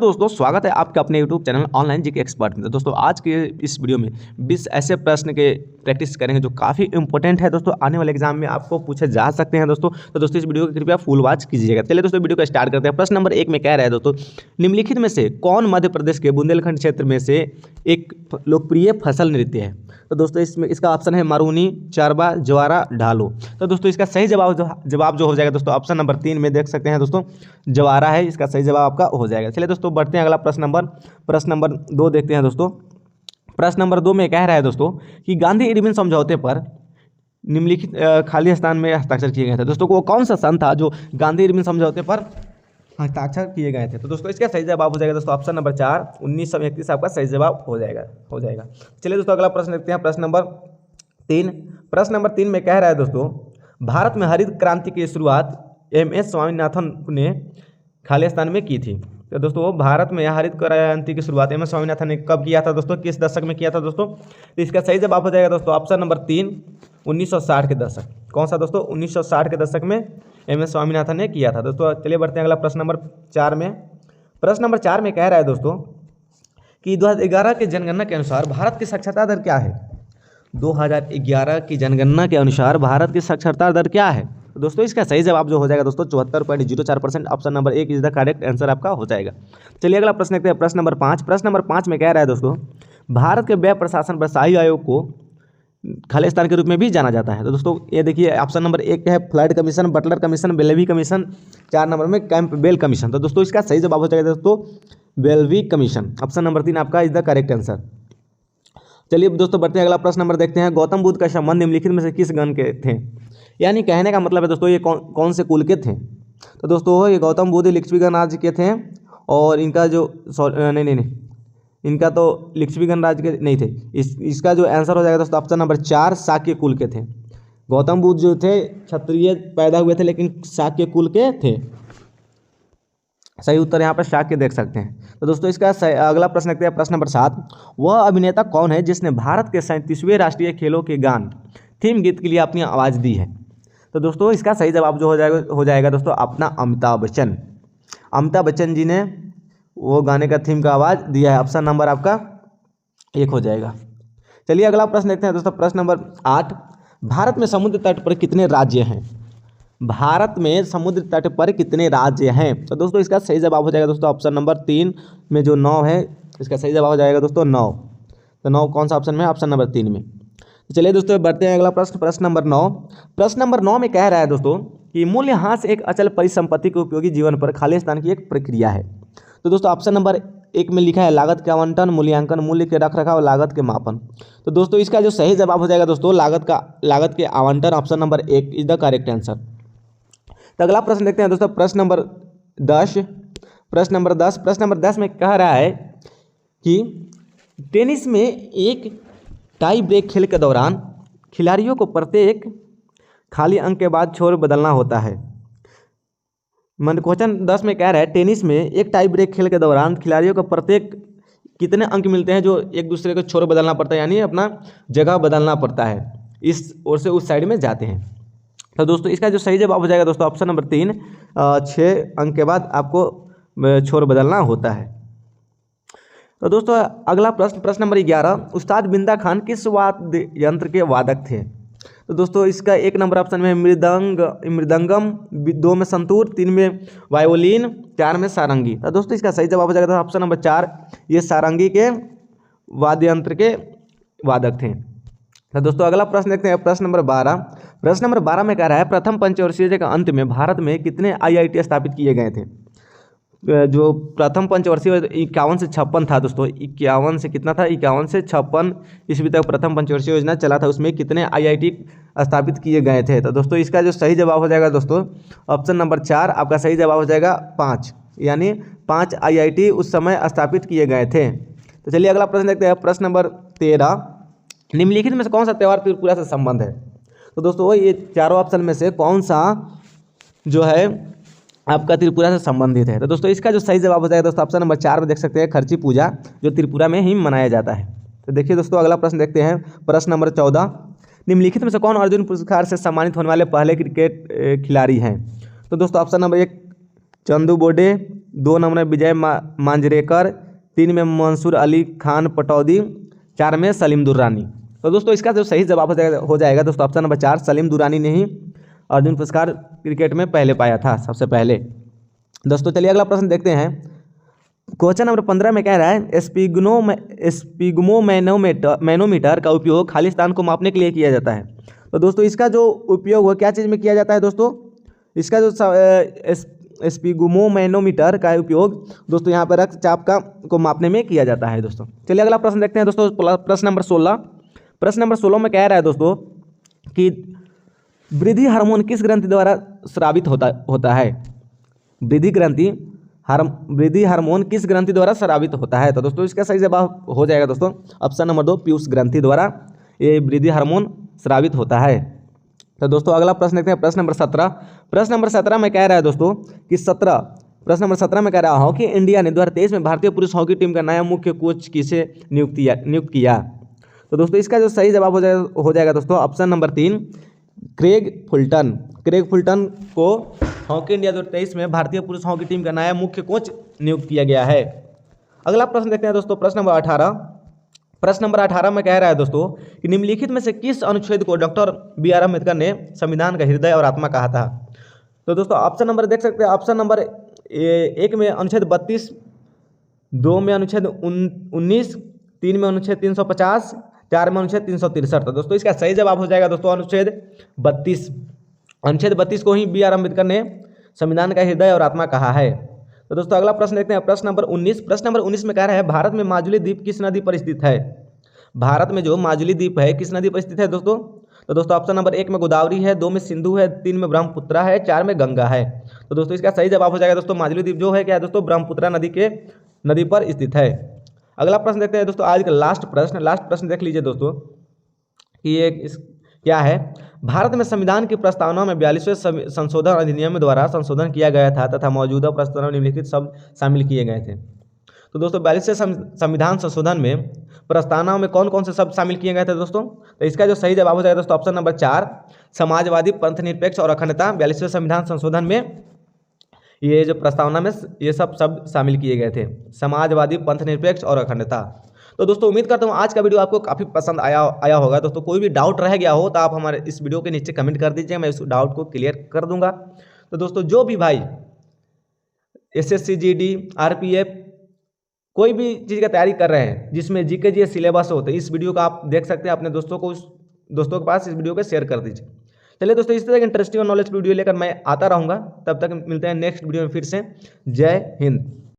दोस्तों स्वागत है आपके अपने YouTube channel online GK expert में। तो दोस्तों आज के इस वीडियो में 20 ऐसे प्रश्न के प्रैक्टिस करेंगे जो काफ़ी इंपॉर्टेंट है दोस्तों, आने वाले एग्जाम में आपको पूछे जा सकते हैं दोस्तों। तो दोस्तों इस वीडियो को कृपया फुल वॉच कीजिएगा। चलिए दोस्तों वीडियो को स्टार्ट करते हैं। प्रश्न नंबर 1 में कह रहा है दोस्तों, निम्नलिखित में से कौन मध्य प्रदेश के बुंदेलखंड क्षेत्र में से एक लोकप्रिय फसल नृत्य है। तो दोस्तों इसमें इसका ऑप्शन है मरूनी, चरबा, ज्वारा, ढालो। तो दोस्तों इसका सही जवाब जो हो जाएगा दोस्तों ऑप्शन नंबर 3 में देख सकते हैं दोस्तों, ज्वारा है इसका सही जवाब आपका हो जाएगा। चलिए दोस्तों बढ़ते हैं अगला प्रश्न नंबर 2 देखते हैं दोस्तों। प्रश्न नंबर 2 में कह रहा है दोस्तों कि गांधी इरविन समझौते पर निम्नलिखित खाली स्थान में हस्ताक्षर किए गए थे। दोस्तों वो कौन सा सन था जो गांधी इरविन समझौते पर हस्ताक्षर किए गए थे। तो दोस्तों इसका सही जवाब हो जाएगा दोस्तों ऑप्शन नंबर 4 1931 आपका सही जवाब हो जाएगा। चलिए दोस्तों अगला प्रश्न देखते हैं। प्रश्न नंबर 3 में कह रहा है दोस्तों, भारत में हरित क्रांति की शुरुआत MS स्वामीनाथन ने खाली स्थान में की थी। तो दोस्तों भारत में हरित क्रांति की शुरुआत MS स्वामीनाथन ने कब किया था दोस्तों, किस दशक में किया था दोस्तों। तो इसका सही जवाब हो जाएगा दोस्तों ऑप्शन नंबर 3 1960 के दशक। कौन सा दोस्तों 1960 के दशक में MS स्वामीनाथन ने किया था दोस्तों। चलिए बढ़ते हैं अगला प्रश्न नंबर 4 में। प्रश्न नंबर 4 में कह रहा है दोस्तों कि 2011 की जनगणना के अनुसार भारत की साक्षरता दर क्या है। 2011 की जनगणना के अनुसार भारत की साक्षरता दर क्या है। तो दोस्तों इसका सही जवाब जो हो जाएगा दोस्तों 74.04%। Option number 1 is the correct answer आपका हो जाएगा। चलिए अगला प्रश्न देखते हैं। प्रश्न नंबर 5। प्रश्न नंबर 5 में कह रहा है दोस्तों, भारत के व्यय प्रशासन पर शाही आयोग को खालिस्तान के रूप में भी जाना जाता है। तो दोस्तों ये देखिए ऑप्शन नंबर 1 है फ्लड कमीशन, बटलर कमीशन, बेल्वी कमीशन, 4 नंबर में कैंपबेल कमीशन। तो दोस्तों इसका सही जवाब हो जाएगा दोस्तों बेल्वी कमीशन। ऑप्शन नंबर 3 आपका इज द करेक्ट आंसर। चलिए दोस्तों बढ़ते हैं अगला प्रश्न नंबर देखते हैं। गौतम बुद्ध का संबंध निम्नलिखित में से किस गण के थे। यानी कहने का मतलब है दोस्तों ये कौन से कुल के थे। तो दोस्तों ये गौतम बुद्ध लिच्छवी गणराज्य के थे और इनका जो नहीं इनका तो लिच्छवी गणराज्य के नहीं थे। इसका जो आंसर हो जाएगा दोस्तों ऑप्शन नंबर 4 शाक्य कुल के थे। गौतम बुद्ध जो थे क्षत्रिय पैदा हुए थे लेकिन शाक्य कुल के थे। सही उत्तर यहाँ पर शाक्य देख सकते हैं। तो दोस्तों इसका अगला प्रश्न देखते हैं। प्रश्न नंबर 7। वह अभिनेता कौन है जिसने भारत के 37वें राष्ट्रीय खेलों के गान थीम गीत के लिए अपनी आवाज़ दी है। तो दोस्तों इसका सही जवाब जो हो जाएगा दोस्तों अपना अमिताभ बच्चन जी ने वो गाने का थीम का आवाज़ दिया है। ऑप्शन नंबर आपका 1 हो जाएगा। चलिए अगला प्रश्न देखते हैं दोस्तों। प्रश्न नंबर 8। भारत में समुद्र तट पर कितने राज्य हैं। भारत में समुद्र तट पर कितने राज्य हैं। तो दोस्तों इसका सही जवाब हो जाएगा दोस्तों ऑप्शन नंबर 3 में जो 9 है इसका सही जवाब हो जाएगा दोस्तों 9। तो 9 कौन सा ऑप्शन में, ऑप्शन नंबर 3 में। तो चलिए दोस्तों बढ़ते हैं अगला प्रश्न नंबर 9। प्रश्न नंबर 9 में कह रहा है दोस्तों कि मूल्यह्रास एक अचल परिसंपत्ति के उपयोगी जीवन पर खाली स्थान की एक प्रक्रिया है। तो दोस्तों ऑप्शन नंबर 1 में लिखा है लागत के आवंटन, मूल्यांकन, मूल्य के रखरखाव, लागत के मापन। तो दोस्तों इसका जो सही जवाब हो जाएगा दोस्तों लागत के आवंटन। Option number 1 is the correct answer. तो अगला प्रश्न देखते हैं दोस्तों। प्रश्न नंबर 10 में कह रहा है कि टेनिस में एक टाई ब्रेक खेल के दौरान खिलाड़ियों को प्रत्येक खाली अंक के बाद छोर बदलना होता है। क्वेश्चन 10 में कह रहा है टेनिस में एक टाई ब्रेक खेल के दौरान खिलाड़ियों को प्रत्येक कितने अंक मिलते हैं जो एक दूसरे को छोर बदलना पड़ता है, यानी अपना जगह बदलना पड़ता है, इस ओर से उस साइड में जाते हैं। तो दोस्तों इसका जो सही जवाब हो जाएगा दोस्तों ऑप्शन नंबर 3 6 अंक के बाद आपको छोर बदलना होता है। तो दोस्तों अगला प्रश्न नंबर 11। उस्ताद बिंदा खान किस वाद्य यंत्र के वादक थे। तो दोस्तों इसका 1 नंबर ऑप्शन में मृदंगम, 2 में संतूर, 3 में वायोलिन, 4 में सारंगी। तो दोस्तों इसका सही जवाब हो जाएगा ऑप्शन नंबर 4 ये सारंगी के वाद्य यंत्र के वादक थे। तो दोस्तों अगला प्रश्न देखते हैं। प्रश्न नंबर 12 में कह रहा है प्रथम पंचवर्षीय के अंत में भारत में कितने IIT स्थापित किए गए थे। जो प्रथम पंचवर्षीय 51 से 56 था दोस्तों, 51 से कितना था, 51 से 56 ईस्वी तक प्रथम पंचवर्षीय योजना चला था। उसमें कितने IIT स्थापित किए गए थे। तो दोस्तों इसका जो सही जवाब हो जाएगा दोस्तों ऑप्शन नंबर 4 आपका सही जवाब हो जाएगा 5, यानी 5 IIT उस समय स्थापित किए गए थे। तो चलिए अगला प्रश्न देखते हैं। प्रश्न नंबर 13। निम्नलिखित में से कौन सा त्यौहार त्रिपुरा से संबंध है। तो दोस्तों ये चारों ऑप्शन में से कौन सा जो है आपका त्रिपुरा से संबंधित है। तो दोस्तों इसका जो सही जवाब हो जाएगा दोस्तों ऑप्शन नंबर 4 में देख सकते हैं खर्ची पूजा, जो त्रिपुरा में ही मनाया जाता है। तो देखिए दोस्तों अगला प्रश्न देखते हैं। प्रश्न नंबर 14। निम्नलिखित में से कौन अर्जुन पुरस्कार से सम्मानित होने वाले पहले क्रिकेट खिलाड़ी हैं। तो दोस्तों ऑप्शन नंबर 1 चंदू बोडे, 2 नंबर विजय मांजरेकर, 3 में मंसूर अली खान पटौदी, 4 में सलीम दुर्रानी। तो दोस्तों इसका जो सही जवाब हो जाएगा दोस्तों ऑप्शन नंबर 4, सलीम दुर्रानी ने ही अर्जुन पुरस्कार क्रिकेट में पहले पाया था, सबसे पहले। दोस्तों चलिए अगला प्रश्न देखते हैं। क्वेश्चन नंबर 15 में कह रहा है स्पिग्मोमैनोमीटर का उपयोग खालिस्तान को मापने के लिए किया जाता है। तो दोस्तों इसका जो उपयोग वो क्या चीज़ में किया जाता है दोस्तों? इसका जो स्पिग्मोमैनोमीटर का उपयोग दोस्तों यहाँ पर रक्तचाप को मापने में किया जाता है दोस्तों। चलिए अगला प्रश्न देखते हैं दोस्तों, प्रश्न नंबर 16। प्रश्न नंबर 16 में कह रहा है दोस्तों कि वृद्धि हार्मोन किस ग्रंथि द्वारा स्रावित होता है? वृद्धि हार्मोन किस ग्रंथि द्वारा स्रावित होता है? तो दोस्तों इसका सही जवाब हो जाएगा दोस्तों ऑप्शन नंबर 2, पीयूष ग्रंथि द्वारा ये वृद्धि हार्मोन स्रावित होता है। तो दोस्तों अगला प्रश्न देखते हैं, प्रश्न नंबर 17। प्रश्न नंबर 17 में कह रहा है दोस्तों कि प्रश्न नंबर 17 में कह रहा है हॉकी इंडिया ने 2023 में भारतीय पुरुष हॉकी टीम का नया मुख्य कोच किसे नियुक्त किया? तो दोस्तों इसका जो सही जवाब हो जाएगा दोस्तों ऑप्शन नंबर 3, क्रेग फुलटन को हॉकी इंडिया 2023 में भारतीय पुरुष हॉकी टीम का नया मुख्य कोच नियुक्त किया गया है। अगला प्रश्न देखते हैं दोस्तों, प्रश्न नंबर 18। प्रश्न नंबर 18 में कह रहा है दोस्तों कि निम्नलिखित में से किस अनुच्छेद को डॉक्टर BR अम्बेडकर ने संविधान का हृदय और आत्मा कहा था? तो दोस्तों ऑप्शन नंबर देख सकते हैं, ऑप्शन नंबर 1 में अनुच्छेद 32, 2 में अनुच्छेद 19, 3 में अनुच्छेद 350, 4 में अनुच्छेद 363। तो दोस्तों इसका सही जवाब हो जाएगा दोस्तों अनुच्छेद 32। अनुच्छेद 32 को ही BR अम्बेडकर ने संविधान का हृदय और आत्मा कहा है। तो दोस्तों अगला प्रश्न देखते हैं, प्रश्न नंबर 19। प्रश्न नंबर 19 में कह रहा है भारत में माजुली द्वीप किस नदी पर स्थित है? भारत में जो माजुली द्वीप है किस नदी पर स्थित है दोस्तों? तो दोस्तों ऑप्शन नंबर 1 में गोदावरी है, 2 में सिंधु है, 3 में ब्रह्मपुत्रा है, 4 में गंगा है। तो दोस्तों इसका सही जवाब हो जाएगा दोस्तों माजुली द्वीप जो है क्या है दोस्तों ब्रह्मपुत्रा नदी पर स्थित है। अगला प्रश्न देखते हैं दोस्तों, आज का लास्ट प्रश्न देख लीजिए दोस्तों कि ये क्या है। भारत में संविधान की प्रस्तावना में 42वें संशोधन अधिनियम द्वारा संशोधन किया गया था तथा मौजूदा प्रस्तावना में निम्नलिखित शब्द शामिल किए गए थे। तो दोस्तों 42वें संविधान संशोधन में प्रस्तावना में कौन कौन से शब्द शामिल किए गए थे दोस्तों? तो इसका जो सही जवाब हो जाएगा दोस्तों ऑप्शन नंबर 4, समाजवादी, पंथ निरपेक्ष और अखंडता। 42वें संविधान संशोधन में ये जो प्रस्तावना में ये सब शब्द शामिल किए गए थे, समाजवादी, पंथ निरपेक्ष और अखंडता। तो दोस्तों उम्मीद करता हूँ आज का वीडियो आपको काफ़ी पसंद आया होगा। दोस्तों कोई भी डाउट रह गया हो तो आप हमारे इस वीडियो के नीचे कमेंट कर दीजिए, मैं उस डाउट को क्लियर कर दूंगा। तो दोस्तों जो भी भाई SSC GD RPF कोई भी चीज़ का तैयारी कर रहे हैं जिसमें GK GS सिलेबस हो, तो इस वीडियो को आप देख सकते हैं, अपने दोस्तों के पास इस वीडियो को शेयर कर दीजिए। चलिए दोस्तों इस तरह के इंटरेस्टिंग और नॉलेज वीडियो लेकर मैं आता रहूँगा। तब तक मिलते हैं नेक्स्ट वीडियो में फिर से। जय हिंद।